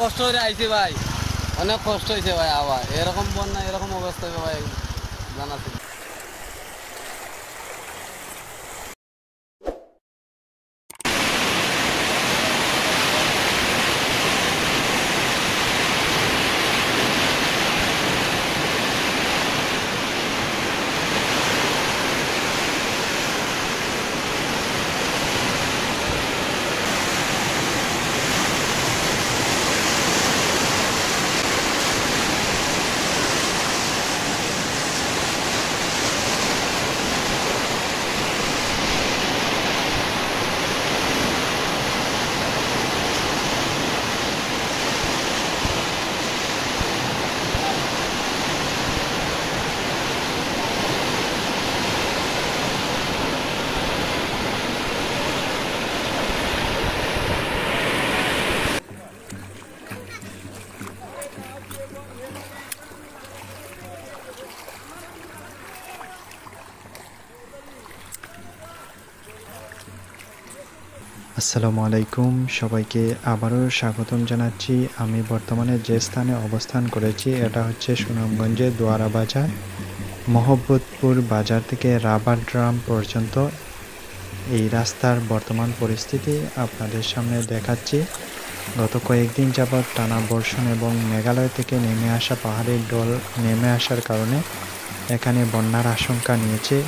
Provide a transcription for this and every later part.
কষ্ট করে আইছি ভাই, অনেক কষ্ট হয়েছে ভাই। আবার এরকম বন্যা এরকম অবস্থা হবে ভাই জানা ছিল। আসসালামু আলাইকুম, সবাইকে আবারও স্বাগতম জানাচ্ছি। আমি বর্তমানে যে স্থানে অবস্থান করেছি এটা হচ্ছে সুনামগঞ্জে দুয়ারাবাজার, মহব্বতপুর বাজার থেকে রাবার ড্রাম পর্যন্ত এই রাস্তার বর্তমান পরিস্থিতি আপনাদের সামনে দেখাচ্ছি। গত কয়েকদিন যাবৎ টানা বর্ষণ এবং মেঘালয় থেকে নেমে আসা পাহাড়ি ঢল নেমে আসার কারণে এখানে বন্যার আশঙ্কা নিয়েছে।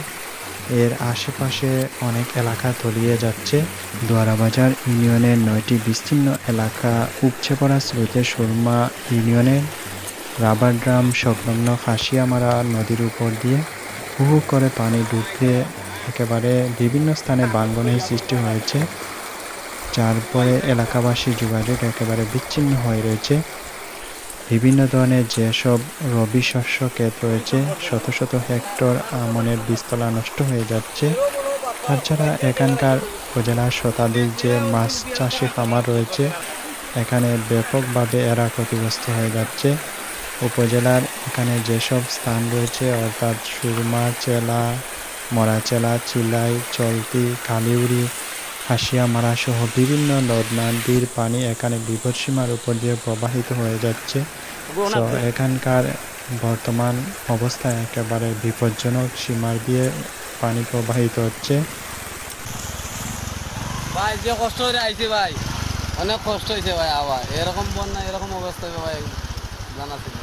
এর আশেপাশে অনেক এলাকা তলিয়ে যাচ্ছে। দুয়ারাবাজার ইউনিয়নের 9টি বিস্তীর্ণ এলাকা উপচে পড়া স্রোতে সুরমা ইউনিয়নের রাবার ড্রাম সংলগ্ন খাসিয়ামারা নদীর উপর দিয়ে হু হু করে পানি ঢুকতে একেবারে বিভিন্ন স্থানে ভাঙনের সৃষ্টি হয়েছে, যার ফলে এলাকাবাসী যোগাযোগ একেবারে বিচ্ছিন্ন হয়ে রয়েছে। বিভিন্ন ধরনের যেসব রবি শস্য ক্ষেত রয়েছে, শত শত হেক্টর আমনের বীজতলা নষ্ট হয়ে যাচ্ছে। তাছাড়া এখানকার উপজেলার শতাধিক যে মাছ চাষি খামার রয়েছে, এখানে ব্যাপকভাবে এরা ক্ষতিগ্রস্ত হয়ে যাচ্ছে। উপজেলার এখানে যেসব স্থান রয়েছে অর্থাৎ সুরমা চেলা, মরাচেলা, চিলাই, চলতি, কালিউরি, হাসিয়ামারা সহ বিভিন্ন নদ নদীর পানি এখানে বিপদসীমার উপর দিয়ে প্রবাহিত হয়ে যাচ্ছে। তো এখানকার বর্তমান অবস্থা একেবারে বিপজ্জনক, সীমার দিয়ে পানি প্রবাহিত হচ্ছে। ভাই যে কষ্ট করে আইছি ভাই, অনেক কষ্ট হয়েছে ভাই। আবার এরকম বন্যা এরকম অবস্থা হবে ভাই জানা ছিল।